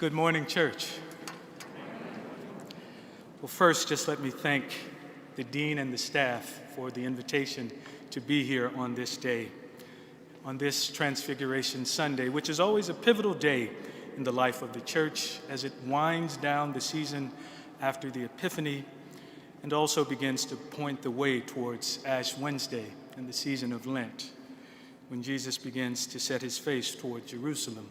Good morning, church. Well, first, just let me thank the dean and the staff for the invitation to be here on this day, on this Transfiguration Sunday, which is always a pivotal day in the life of the church as it winds down the season after the Epiphany and also begins to point the way towards Ash Wednesday and the season of Lent, when Jesus begins to set his face toward Jerusalem.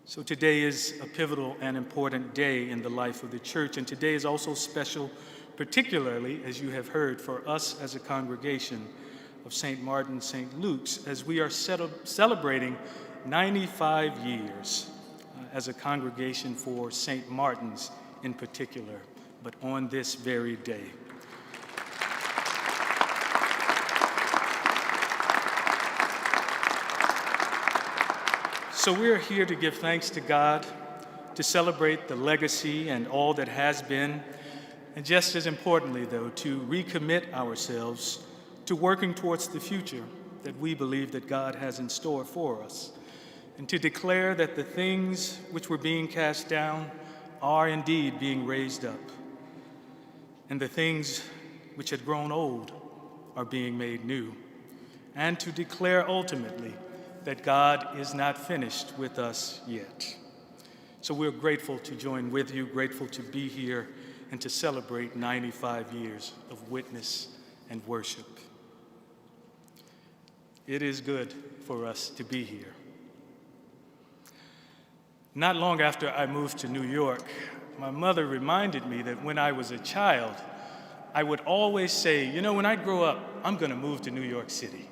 So today is a pivotal and important day in the life of the church, and today is also special, particularly, as you have heard, for us as a congregation of St. Martin, St. Luke's, as we are celebrating 95 years as a congregation for St. Martin's in particular, but on this very day. So we're here to give thanks to God, to celebrate the legacy and all that has been, and just as importantly, though, to recommit ourselves to working towards the future that we believe that God has in store for us, and to declare that the things which were being cast down are indeed being raised up, and the things which had grown old are being made new, and to declare ultimately that God is not finished with us yet. So we're grateful to join with you, grateful to be here and to celebrate 95 years of witness and worship. It is good for us to be here. Not long after I moved to New York, my mother reminded me that when I was a child, I would always say, when I grow up, I'm going to move to New York City.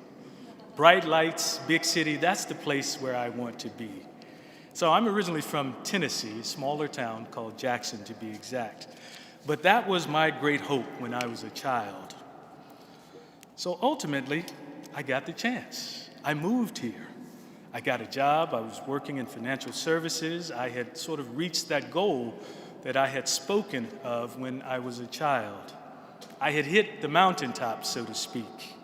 Bright lights, big city, that's the place where I want to be. So I'm originally from Tennessee, a smaller town called Jackson to be exact. But that was my great hope when I was a child. So ultimately, I got the chance. I moved here. I got a job. I was working in financial services. I had sort of reached that goal that I had spoken of when I was a child. I had hit the mountaintop, so to speak.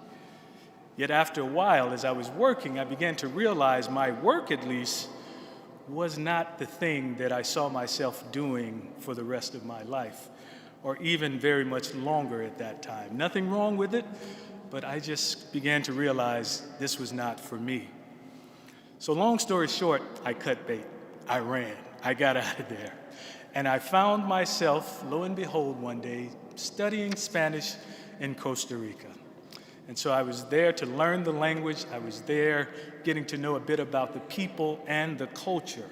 Yet after a while, as I was working, I began to realize my work, at least, was not the thing that I saw myself doing for the rest of my life, or even very much longer at that time. Nothing wrong with it, but I just began to realize this was not for me. So long story short, I cut bait. I ran. I got out of there. And I found myself, lo and behold, one day, studying Spanish in Costa Rica. And so I was there to learn the language. I was there getting to know a bit about the people and the culture.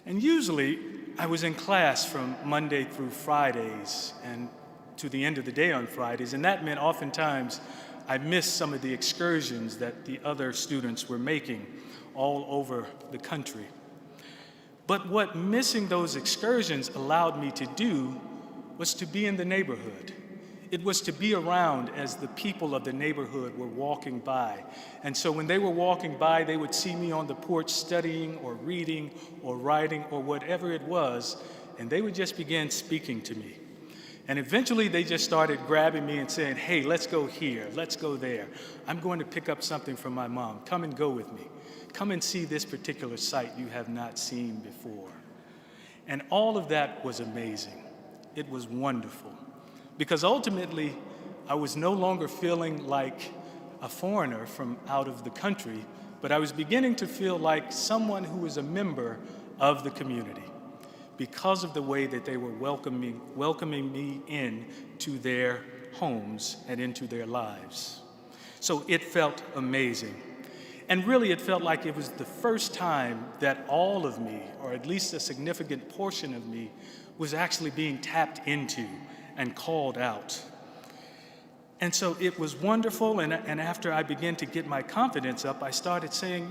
And usually I was in class from Monday through Fridays and to the end of the day on Fridays. And that meant oftentimes I missed some of the excursions that the other students were making all over the country. But what missing those excursions allowed me to do was to be in the neighborhood. It was to be around as the people of the neighborhood were walking by. And so when they were walking by, they would see me on the porch studying or reading or writing or whatever it was, and they would just begin speaking to me. And eventually they just started grabbing me and saying, hey, let's go here, let's go there. I'm going to pick up something from my mom. Come and go with me. Come and see this particular site you have not seen before. And all of that was amazing. It was wonderful. Because ultimately, I was no longer feeling like a foreigner from out of the country, but I was beginning to feel like someone who was a member of the community because of the way that they were welcoming me in to their homes and into their lives. So it felt amazing. And really, it felt like it was the first time that all of me, or at least a significant portion of me, was actually being tapped into and called out. And so it was wonderful, and after I began to get my confidence up, I started saying,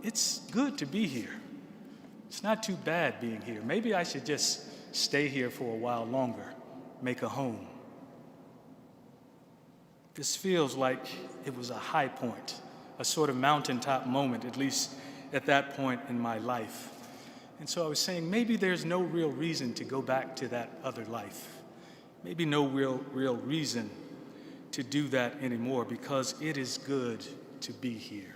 it's good to be here. It's not too bad being here. Maybe I should just stay here for a while longer, make a home. This feels like it was a high point, a sort of mountaintop moment, at least at that point in my life. And so I was saying, maybe there's no real reason to go back to that other life. Maybe no real reason to do that anymore because it is good to be here.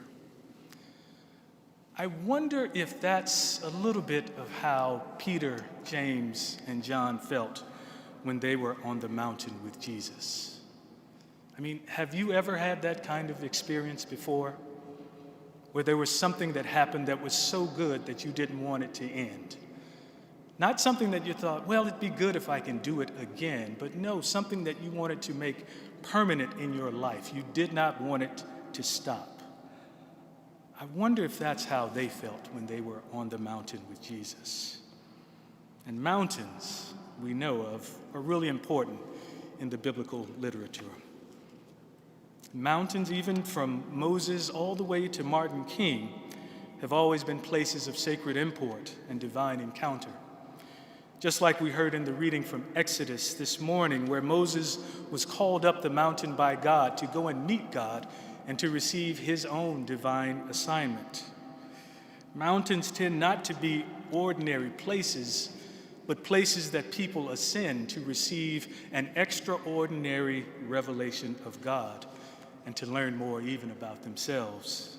I wonder if that's a little bit of how Peter, James, and John felt when they were on the mountain with Jesus. I mean, have you ever had that kind of experience before? Where there was something that happened that was so good that you didn't want it to end? Not something that you thought, well, it'd be good if I can do it again, but no, something that you wanted to make permanent in your life. You did not want it to stop. I wonder if that's how they felt when they were on the mountain with Jesus. And mountains, we know of, are really important in the biblical literature. Mountains, even from Moses all the way to Martin King, have always been places of sacred import and divine encounter. Just like we heard in the reading from Exodus this morning, where Moses was called up the mountain by God to go and meet God and to receive his own divine assignment. Mountains tend not to be ordinary places, but places that people ascend to receive an extraordinary revelation of God and to learn more even about themselves.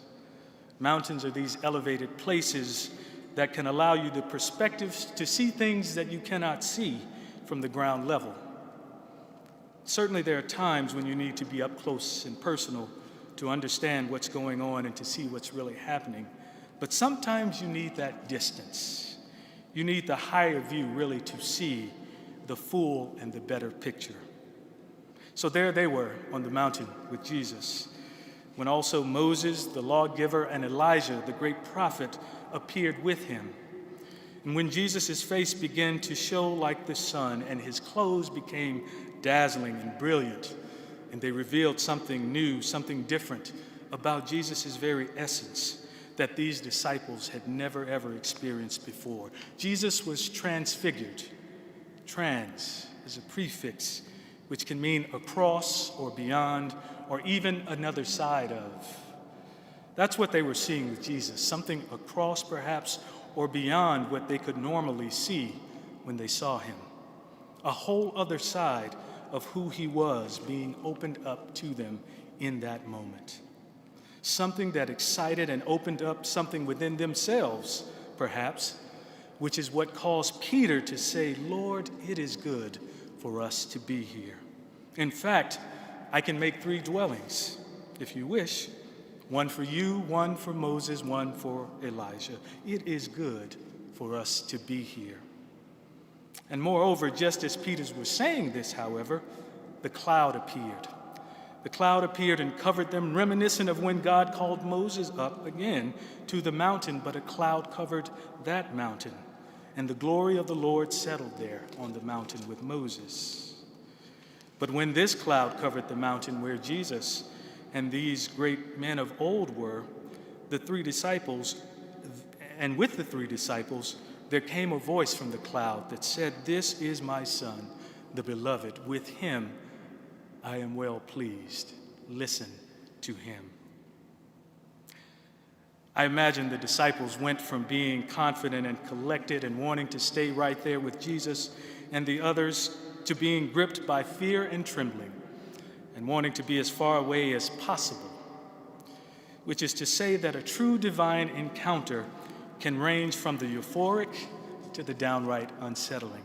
Mountains are these elevated places that can allow you the perspective to see things that you cannot see from the ground level. Certainly there are times when you need to be up close and personal to understand what's going on and to see what's really happening. But sometimes you need that distance. You need the higher view really to see the full and the better picture. So there they were on the mountain with Jesus, when also Moses, the lawgiver, and Elijah, the great prophet, appeared with him. And when Jesus' face began to show like the sun and his clothes became dazzling and brilliant, and they revealed something new, something different about Jesus' very essence that these disciples had never ever experienced before. Jesus was transfigured. Trans is a prefix which can mean across or beyond or even another side of. That's what they were seeing with Jesus, something across perhaps or beyond what they could normally see when they saw him. A whole other side of who he was being opened up to them in that moment. Something that excited and opened up something within themselves, perhaps, which is what caused Peter to say, "Lord, it is good for us to be here. In fact, I can make 3 dwellings, if you wish. One for you, one for Moses, one for Elijah. It is good for us to be here." And moreover, just as Peter was saying this, however, the cloud appeared. The cloud appeared and covered them, reminiscent of when God called Moses up again to the mountain, but a cloud covered that mountain, and the glory of the Lord settled there on the mountain with Moses. But when this cloud covered the mountain where Jesus and these great men of old were, the 3 disciples, and with the 3 disciples, there came a voice from the cloud that said, "This is my Son, the beloved. With him I am well pleased. Listen to him." I imagine the disciples went from being confident and collected and wanting to stay right there with Jesus and the others to being gripped by fear and trembling and wanting to be as far away as possible, which is to say that a true divine encounter can range from the euphoric to the downright unsettling.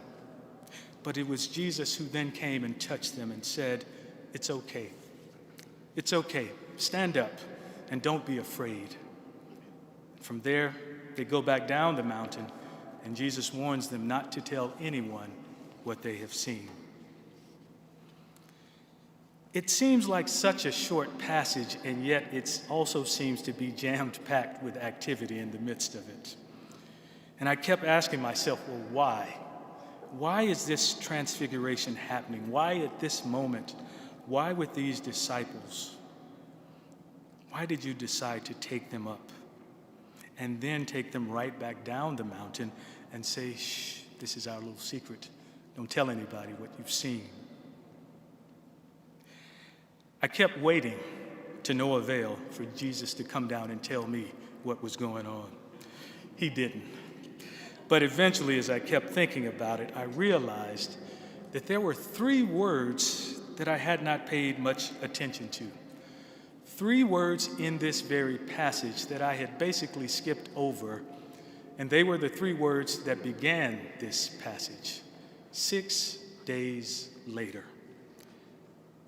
But it was Jesus who then came and touched them and said, "It's okay. It's okay. Stand up and don't be afraid." From there, they go back down the mountain, and Jesus warns them not to tell anyone what they have seen. It seems like such a short passage, and yet it also seems to be jammed-packed with activity in the midst of it. And I kept asking myself, well, why? Why is this transfiguration happening? Why at this moment? Why with these disciples? Why did you decide to take them up and then take them right back down the mountain and say, "Shh, this is our little secret. Don't tell anybody what you've seen"? I kept waiting to no avail for Jesus to come down and tell me what was going on. He didn't. But eventually, as I kept thinking about it, I realized that there were 3 words that I had not paid much attention to. 3 words in this very passage that I had basically skipped over, and they were the 3 words that began this passage. 6 days later.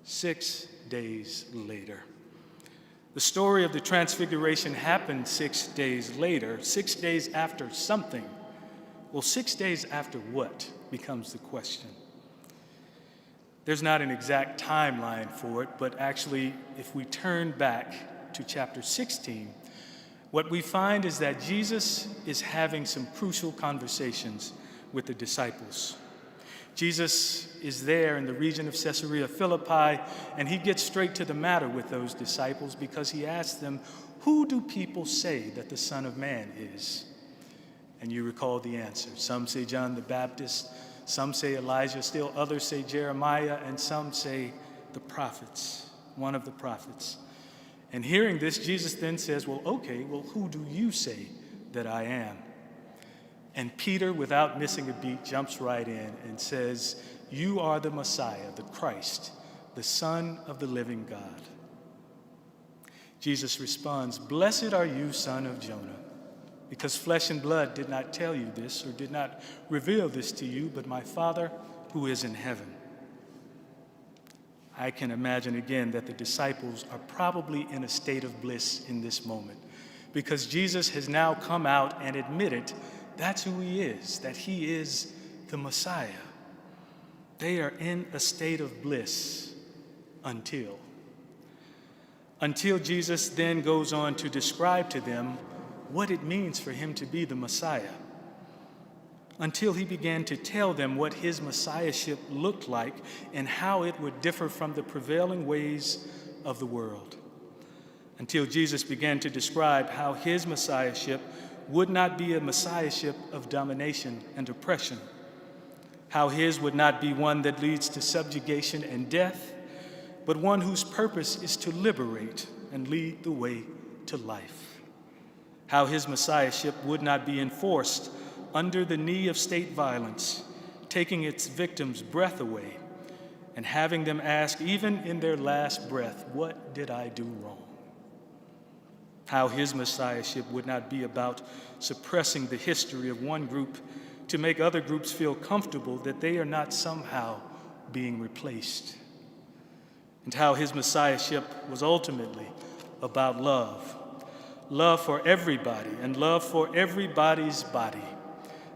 6 days later. The story of the Transfiguration happened 6 days later, 6 days after something. Well, 6 days after what becomes the question. There's not an exact timeline for it, but actually, if we turn back to chapter 16, what we find is that Jesus is having some crucial conversations with the disciples. Jesus is there in the region of Caesarea Philippi, and he gets straight to the matter with those disciples because he asks them, "Who do people say that the Son of Man is?" And you recall the answer. Some say John the Baptist, some say Elijah, still others say Jeremiah, and some say the prophets, one of the prophets. And hearing this, Jesus then says, well, who do you say that I am? And Peter, without missing a beat, jumps right in and says, "You are the Messiah, the Christ, the Son of the living God." Jesus responds, "Blessed are you, son of Jonah, because flesh and blood did not tell you this or did not reveal this to you, but my Father who is in heaven." I can imagine again that the disciples are probably in a state of bliss in this moment because Jesus has now come out and admitted that's who he is, that he is the Messiah. They are in a state of bliss until Jesus then goes on to describe to them what it means for him to be the Messiah, until he began to tell them what his messiahship looked like and how it would differ from the prevailing ways of the world, until Jesus began to describe how his messiahship would not be a messiahship of domination and oppression, how his would not be one that leads to subjugation and death, but one whose purpose is to liberate and lead the way to life, how his messiahship would not be enforced under the knee of state violence, taking its victims' breath away and having them ask, even in their last breath, "What did I do wrong?" How his messiahship would not be about suppressing the history of one group to make other groups feel comfortable that they are not somehow being replaced. And how his messiahship was ultimately about love. Love for everybody and love for everybody's body,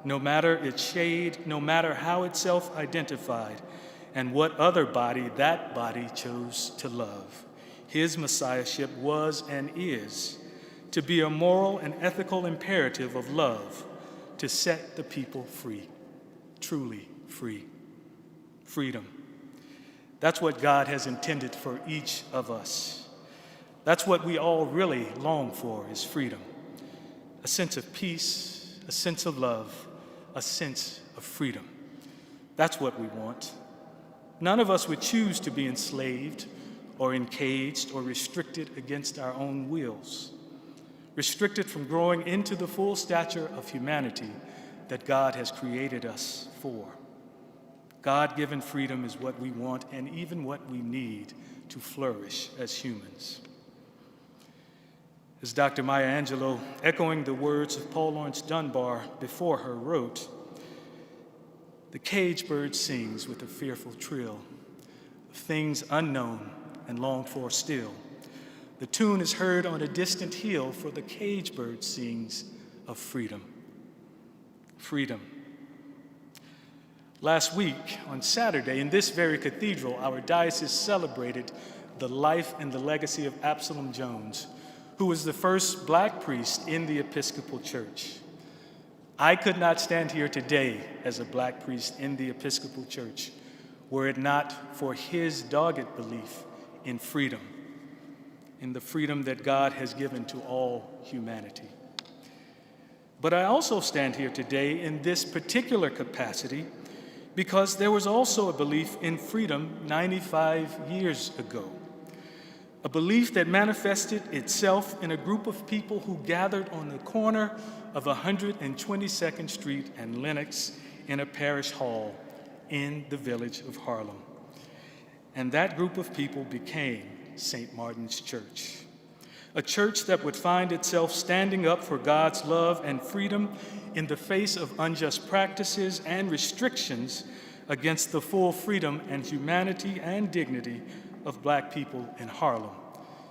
no matter its shade, no matter how it self-identified, and what other body that body chose to love. His messiahship was and is to be a moral and ethical imperative of love, to set the people free, truly free. Freedom. That's what God has intended for each of us. That's what we all really long for, is freedom. A sense of peace, a sense of love, a sense of freedom. That's what we want. None of us would choose to be enslaved or encaged or restricted against our own wills, restricted from growing into the full stature of humanity that God has created us for. God-given freedom is what we want and even what we need to flourish as humans. As Dr. Maya Angelou, echoing the words of Paul Laurence Dunbar before her, wrote, "The cage bird sings with a fearful trill of things unknown and longed for still. The tune is heard on a distant hill, for the cage bird sings of freedom." Freedom. Last week, on Saturday, in this very cathedral, our diocese celebrated the life and the legacy of Absalom Jones, who was the first Black priest in the Episcopal Church. I could not stand here today as a Black priest in the Episcopal Church were it not for his dogged belief in freedom, in the freedom that God has given to all humanity. But I also stand here today in this particular capacity because there was also a belief in freedom 95 years ago, a belief that manifested itself in a group of people who gathered on the corner of 122nd Street and Lenox in a parish hall in the village of Harlem. And that group of people became St. Martin's Church, a church that would find itself standing up for God's love and freedom in the face of unjust practices and restrictions against the full freedom and humanity and dignity of Black people in Harlem,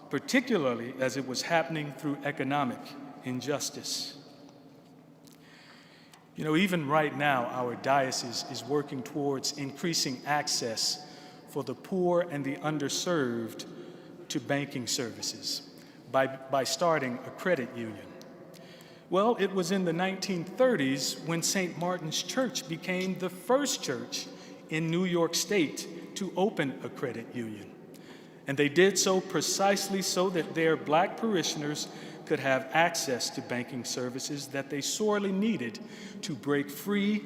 particularly as it was happening through economic injustice. You know, even right now, our diocese is working towards increasing access for the poor and the underserved to banking services by starting a credit union. Well, it was in the 1930s when St. Martin's Church became the first church in New York State to open a credit union. And they did so precisely so that their Black parishioners could have access to banking services that they sorely needed to break free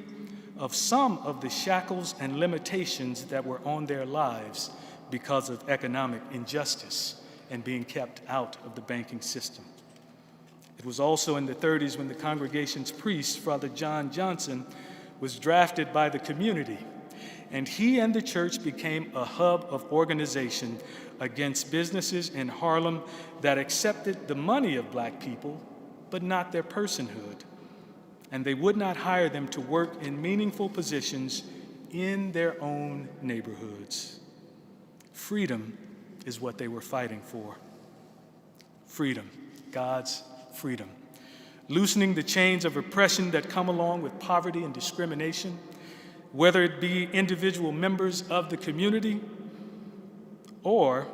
of some of the shackles and limitations that were on their lives because of economic injustice and being kept out of the banking system. It was also in the 30s when the congregation's priest, Father John Johnson, was drafted by the community, and he and the church became a hub of organization against businesses in Harlem that accepted the money of Black people, but not their personhood. And they would not hire them to work in meaningful positions in their own neighborhoods. Freedom is what they were fighting for. Freedom, God's freedom. Loosening the chains of oppression that come along with poverty and discrimination, whether it be individual members of the community or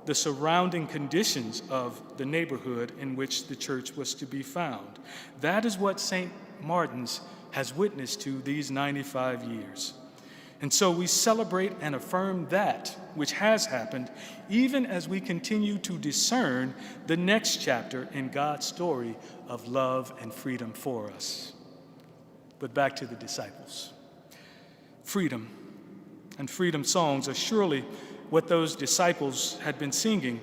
the surrounding conditions of the neighborhood in which the church was to be found. That is what St. Martin's has witnessed to these 95 years. And so we celebrate and affirm that which has happened, even as we continue to discern the next chapter in God's story of love and freedom for us. But back to the disciples. Freedom and freedom songs are surely what those disciples had been singing,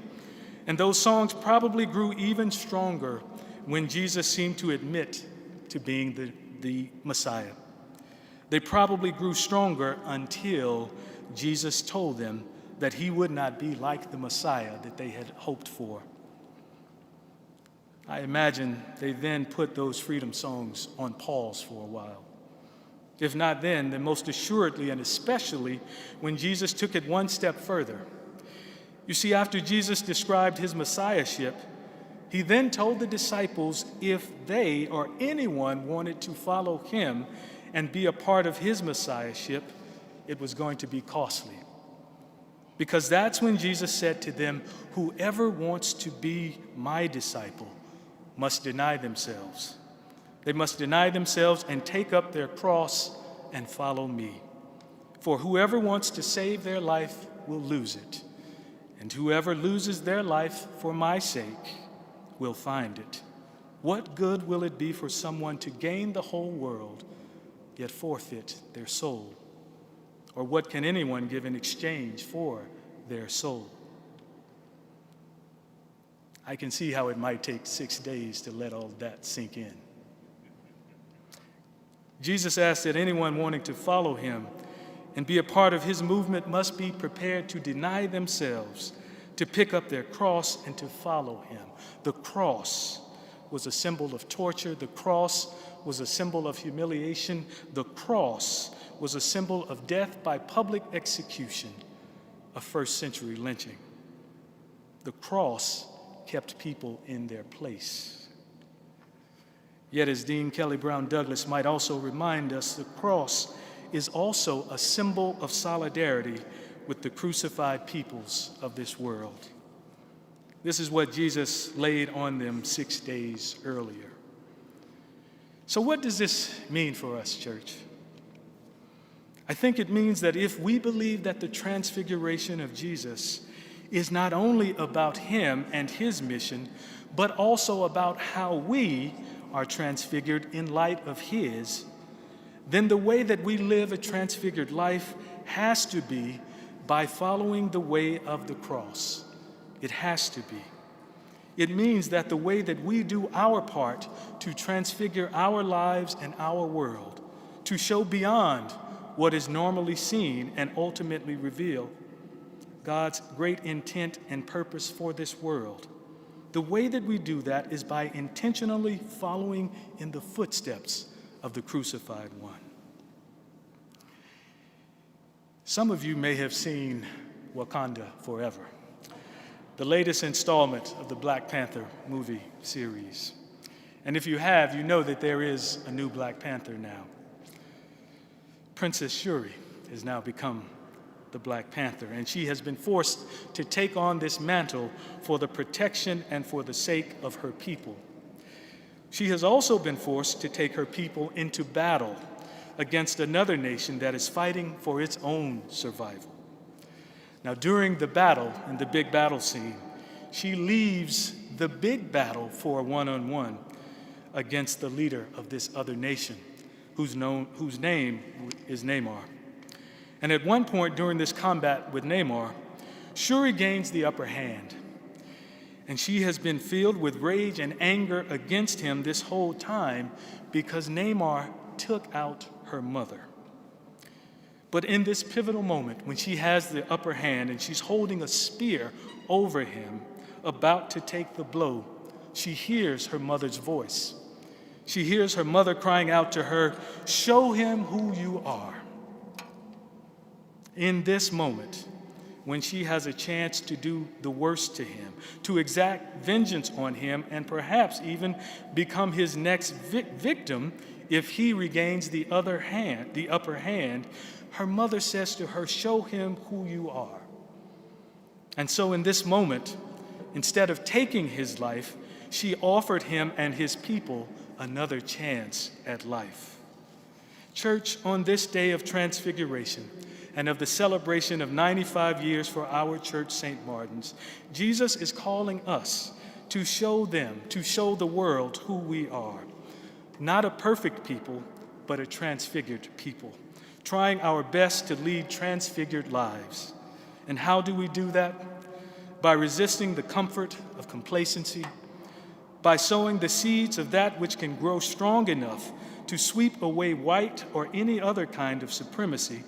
and those songs probably grew even stronger when Jesus seemed to admit to being the Messiah. They probably grew stronger until Jesus told them that he would not be like the Messiah that they had hoped for. I imagine they then put those freedom songs on pause for a while. If not then most assuredly and especially when Jesus took it one step further. You see, after Jesus described his messiahship, he then told the disciples if they or anyone wanted to follow him and be a part of his messiahship, it was going to be costly. Because that's when Jesus said to them, "Whoever wants to be my disciple must deny themselves. They must deny themselves and take up their cross and follow me. For whoever wants to save their life will lose it, and whoever loses their life for my sake will find it. What good will it be for someone to gain the whole world, yet forfeit their soul? Or what can anyone give in exchange for their soul?" I can see how it might take 6 days to let all that sink in. Jesus asked that anyone wanting to follow him and be a part of his movement must be prepared to deny themselves, to pick up their cross and to follow him. The cross was a symbol of torture. The cross was a symbol of humiliation. The cross was a symbol of death by public execution, a first-century lynching. The cross kept people in their place. Yet, as Dean Kelly Brown Douglas might also remind us, the cross is also a symbol of solidarity with the crucified peoples of this world. This is what Jesus laid on them 6 days earlier. So what does this mean for us, church? I think it means that if we believe that the transfiguration of Jesus is not only about him and his mission, but also about how we are transfigured in light of his, then the way that we live a transfigured life has to be by following the way of the cross. It has to be. It means that the way that we do our part to transfigure our lives and our world, to show beyond what is normally seen and ultimately reveal, God's great intent and purpose for this world. The way that we do that is by intentionally following in the footsteps of the crucified one. Some of you may have seen Wakanda Forever, the latest installment of the Black Panther movie series. And if you have, you know that there is a new Black Panther now. Princess Shuri has now become the Black Panther, and she has been forced to take on this mantle for the protection and for the sake of her people. She has also been forced to take her people into battle against another nation that is fighting for its own survival. Now, during the battle, in the big battle scene, she leaves the big battle for a one-on-one against the leader of this other nation, whose name is Namor. And at one point during this combat with Namor, Shuri gains the upper hand. And she has been filled with rage and anger against him this whole time because Namor took out her mother. But in this pivotal moment, when she has the upper hand and she's holding a spear over him, about to take the blow, she hears her mother's voice. She hears her mother crying out to her, "Show him who you are." In this moment, when she has a chance to do the worst to him, to exact vengeance on him, and perhaps even become his next victim if he regains the upper hand, her mother says to her, "Show him who you are." And so in this moment, instead of taking his life, she offered him and his people another chance at life. Church, on this day of Transfiguration, and of the celebration of 95 years for our church, St. Martin's, Jesus is calling us to show the world who we are. Not a perfect people, but a transfigured people, trying our best to lead transfigured lives. And how do we do that? By resisting the comfort of complacency, by sowing the seeds of that which can grow strong enough to sweep away white or any other kind of supremacy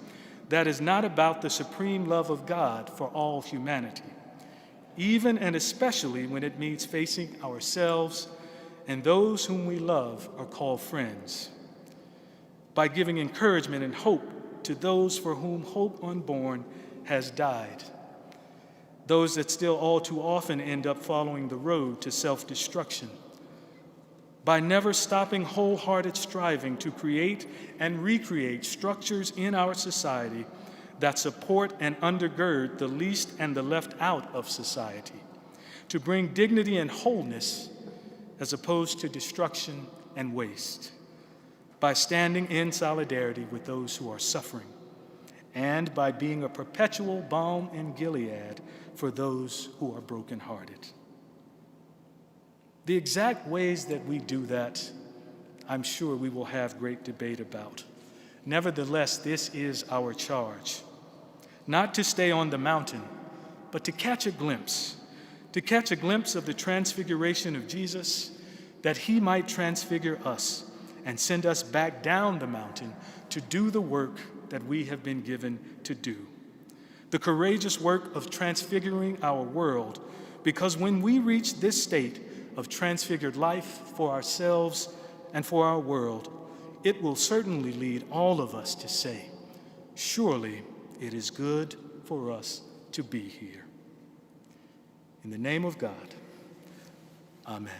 that is not about the supreme love of God for all humanity, even and especially when it means facing ourselves and those whom we love or call friends, by giving encouragement and hope to those for whom hope unborn has died, those that still all too often end up following the road to self-destruction, by never stopping wholehearted striving to create and recreate structures in our society that support and undergird the least and the left out of society, to bring dignity and wholeness as opposed to destruction and waste, by standing in solidarity with those who are suffering, and by being a perpetual balm in Gilead for those who are brokenhearted. The exact ways that we do that, I'm sure we will have great debate about. Nevertheless, this is our charge. Not to stay on the mountain, but to catch a glimpse of the transfiguration of Jesus, that he might transfigure us and send us back down the mountain to do the work that we have been given to do. The courageous work of transfiguring our world, because when we reach this state of transfigured life for ourselves and for our world, it will certainly lead all of us to say, surely it is good for us to be here. In the name of God, amen.